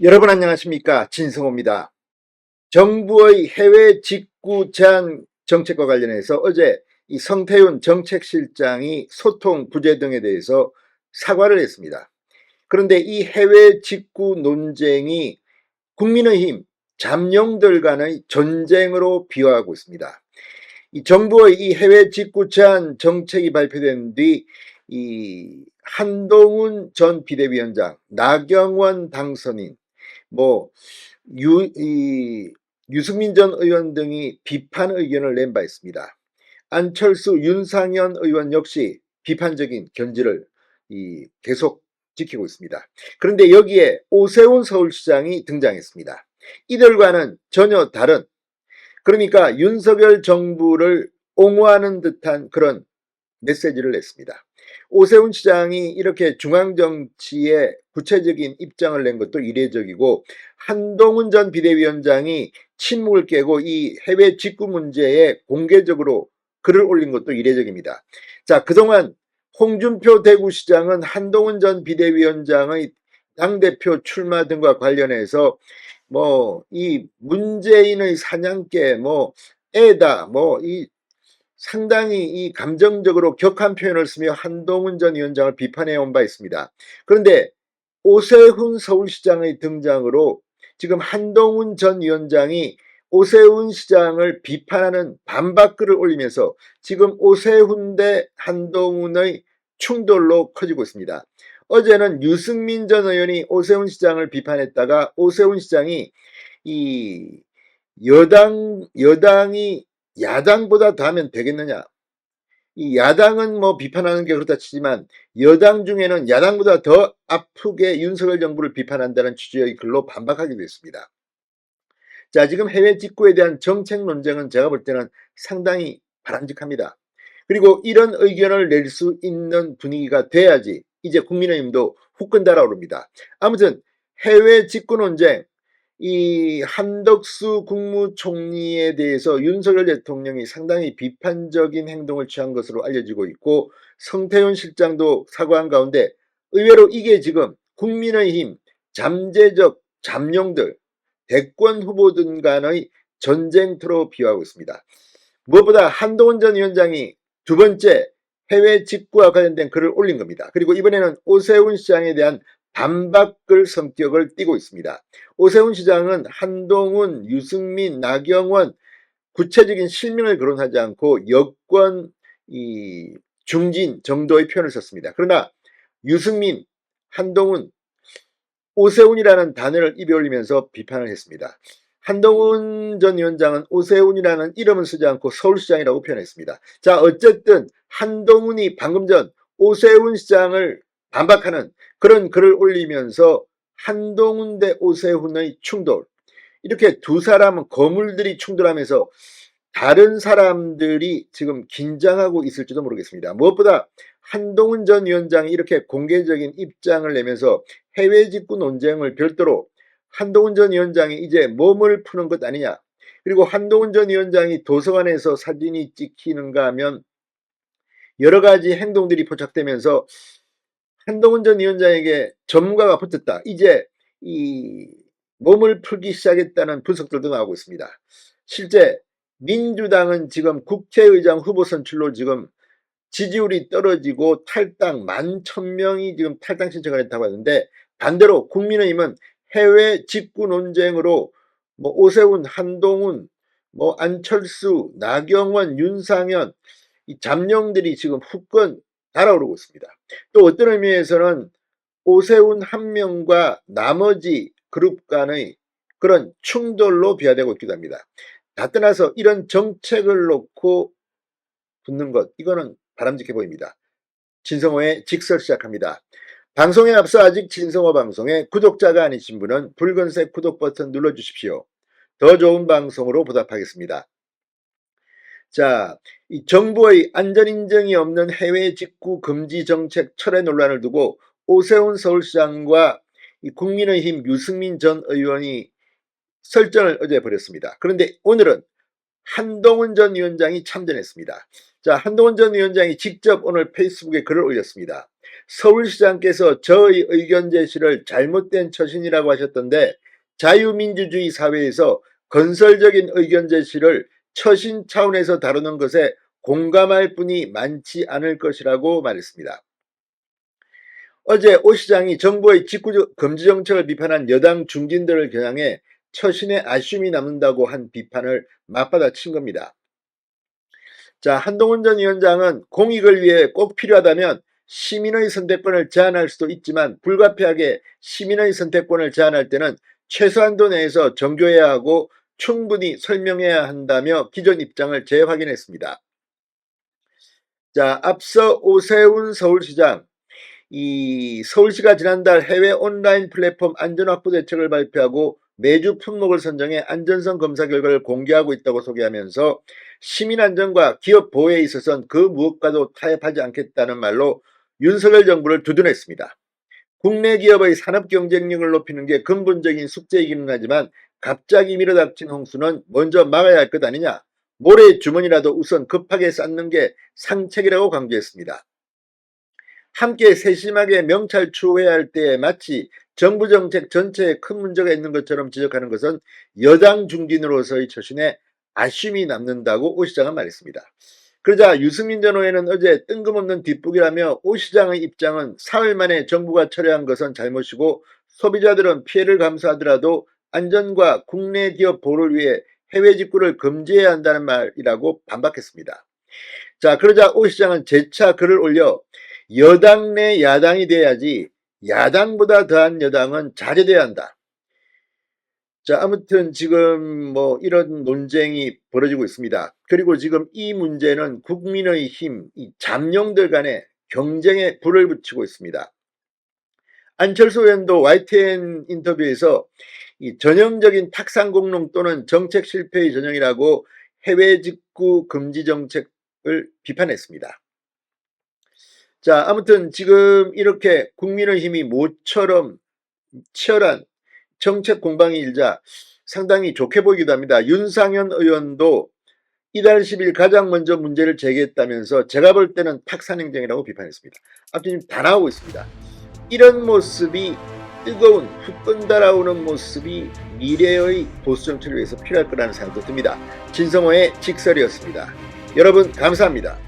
여러분 안녕하십니까, 진성호입니다. 정부의 해외 직구 제한 정책과 관련해서 어제 이 성태윤 정책실장이 소통 부재 등에 대해서 사과를 했습니다. 그런데 이 해외 직구 논쟁이 국민의힘 잠룡들 간의 전쟁으로 비화하고 있습니다. 이 정부의 이 해외 직구 제한 정책이 발표된 뒤 이 한동훈 전 비대위원장, 나경원 당선인, 뭐 유승민 전 의원 등이 비판 의견을 낸 바 있습니다. 안철수, 윤상현 의원 역시 비판적인 견지를 계속 지키고 있습니다. 그런데 여기에 오세훈 서울시장이 등장했습니다. 이들과는 전혀 다른, 그러니까 윤석열 정부를 옹호하는 듯한 그런 메시지를 냈습니다. 오세훈 시장이 이렇게 중앙정치에 구체적인 입장을 낸 것도 이례적이고, 한동훈 전 비대위원장이 침묵을 깨고 이 해외 직구 문제에 공개적으로 글을 올린 것도 이례적입니다. 자, 그동안 홍준표 대구시장은 한동훈 전 비대위원장의 당대표 출마 등과 관련해서 이 문재인의 사냥개, 애다, 상당히 이 감정적으로 격한 표현을 쓰며 한동훈 전 위원장을 비판해 온 바 있습니다. 그런데 오세훈 서울시장의 등장으로 지금 한동훈 전 위원장이 오세훈 시장을 비판하는 반박글을 올리면서 지금 오세훈 대 한동훈의 충돌로 커지고 있습니다. 어제는 유승민 전 의원이 오세훈 시장을 비판했다가 오세훈 시장이 이 여당이 야당보다 더 하면 되겠느냐. 이 야당은 비판하는 게 그렇다 치지만 여당 중에는 야당보다 더 아프게 윤석열 정부를 비판한다는 취지의 글로 반박하기도 했습니다. 자, 지금 해외 직구에 대한 정책 논쟁은 제가 볼 때는 상당히 바람직합니다. 그리고 이런 의견을 낼 수 있는 분위기가 돼야지 이제 국민의힘도 후끈 달아오릅니다. 아무튼 해외 직구 논쟁, 이 한덕수 국무총리에 대해서 윤석열 대통령이 상당히 비판적인 행동을 취한 것으로 알려지고 있고, 성태윤 실장도 사과한 가운데 의외로 이게 지금 국민의힘 잠재적 잠룡들, 대권 후보들 간의 전쟁터로 비화하고 있습니다. 무엇보다 한동훈 전 위원장이 두 번째 해외 직구와 관련된 글을 올린 겁니다. 그리고 이번에는 오세훈 시장에 대한 반박글 성격을 띠고 있습니다. 오세훈 시장은 한동훈, 유승민, 나경원 구체적인 실명을 거론하지 않고 여권 중진 정도의 표현을 썼습니다. 그러나 유승민, 한동훈, 오세훈이라는 단어를 입에 올리면서 비판을 했습니다. 한동훈 전 위원장은 오세훈이라는 이름을 쓰지 않고 서울시장이라고 표현했습니다. 자, 어쨌든 한동훈이 방금 전 오세훈 시장을 반박하는 그런 글을 올리면서 한동훈 대 오세훈의 충돌, 이렇게 두 사람은 거물들이 충돌하면서 다른 사람들이 지금 긴장하고 있을지도 모르겠습니다. 무엇보다 한동훈 전 위원장이 이렇게 공개적인 입장을 내면서 해외 직구 논쟁을 별도로 한동훈 전 위원장이 이제 몸을 푸는 것 아니냐. 그리고 한동훈 전 위원장이 도서관에서 사진이 찍히는가 하면 여러 가지 행동들이 포착되면서 한동훈 전 위원장에게 전문가가 붙었다. 이제 이 몸을 풀기 시작했다는 분석들도 나오고 있습니다. 실제 민주당은 지금 국회의장 후보 선출로 지금 지지율이 떨어지고 탈당 11,000명이 지금 탈당 신청을 했다고 하는데, 반대로 국민의힘은 해외 직구 논쟁으로 오세훈, 한동훈, 안철수, 나경원, 윤상현 이 잠룡들이 지금 후끈 달아오르고 있습니다. 또 어떤 의미에서는 오세훈 한 명과 나머지 그룹 간의 그런 충돌로 비화되고 있기도 합니다. 다 떠나서 이런 정책을 놓고 붙는 것, 이거는 바람직해 보입니다. 진성호의 직설 시작합니다. 방송에 앞서 아직 진성호 방송에 구독자가 아니신 분은 붉은색 구독 버튼 눌러주십시오. 더 좋은 방송으로 보답하겠습니다. 자, 이 정부의 안전인증이 없는 해외 직구 금지 정책 철회 논란을 두고 오세훈 서울시장과 이 국민의힘 유승민 전 의원이 설전을 어제 벌였습니다. 그런데 오늘은 한동훈 전 위원장이 참전했습니다. 자, 한동훈 전 위원장이 직접 오늘 페이스북에 글을 올렸습니다. 서울시장께서 저의 의견 제시를 잘못된 처신이라고 하셨던데, 자유민주주의 사회에서 건설적인 의견 제시를 처신 차원에서 다루는 것에 공감할 분이 많지 않을 것이라고 말했습니다. 어제 오 시장이 정부의 직구 금지 정책을 비판한 여당 중진들을 겨냥해 처신에 아쉬움이 남는다고 한 비판을 맞받아친 겁니다. 자, 한동훈 전 위원장은 공익을 위해 꼭 필요하다면 시민의 선택권을 제한할 수도 있지만 불가피하게 시민의 선택권을 제한할 때는 최소한도 내에서 정교해야 하고 충분히 설명해야 한다며 기존 입장을 재확인했습니다. 자, 앞서 오세훈 서울시장, 서울시가 지난달 해외 온라인 플랫폼 안전확보 대책을 발표하고 매주 품목을 선정해 안전성 검사 결과를 공개하고 있다고 소개하면서 시민 안전과 기업 보호에 있어서는 그 무엇과도 타협하지 않겠다는 말로 윤석열 정부를 두둔했습니다. 국내 기업의 산업 경쟁력을 높이는 게 근본적인 숙제이기는 하지만 갑자기 밀어닥친 홍수는 먼저 막아야 할 것 아니냐. 모래의 주머니라도 우선 급하게 쌓는 게 상책이라고 강조했습니다. 함께 세심하게 명찰 추후해야 할 때에 마치 정부 정책 전체에 큰 문제가 있는 것처럼 지적하는 것은 여당 중진으로서의 처신에 아쉬움이 남는다고 오 시장은 말했습니다. 그러자 유승민 전 의원은 어제 뜬금없는 뒷북이라며 오 시장의 입장은 사흘 만에 정부가 철회한 것은 잘못이고 소비자들은 피해를 감수하더라도 안전과 국내 기업 보호를 위해 해외 직구를 금지해야 한다는 말이라고 반박했습니다. 자, 그러자 오 시장은 재차 글을 올려 여당 내 야당이 돼야지 야당보다 더한 여당은 자제돼야 한다. 자, 아무튼 지금 뭐 이런 논쟁이 벌어지고 있습니다. 그리고 지금 이 문제는 국민의힘 이 잠룡들 간에 경쟁에 불을 붙이고 있습니다. 안철수 의원도 YTN 인터뷰에서 이 전형적인 탁상공론 또는 정책 실패의 전형이라고 해외 직구 금지 정책을 비판했습니다. 자, 아무튼 지금 이렇게 국민의힘이 모처럼 치열한 정책 공방이 일자 상당히 좋게 보이기도 합니다. 윤상현 의원도 이달 10일 가장 먼저 문제를 제기했다면서 제가 볼 때는 탁산행정이라고 비판했습니다. 아무튼 다 나오고 있습니다. 이런 모습이 뜨거운 후끈 달아오는 모습이 미래의 보수 정치를 위해서 필요할 거라는 생각도 듭니다. 진성호의 직설이었습니다. 여러분 감사합니다.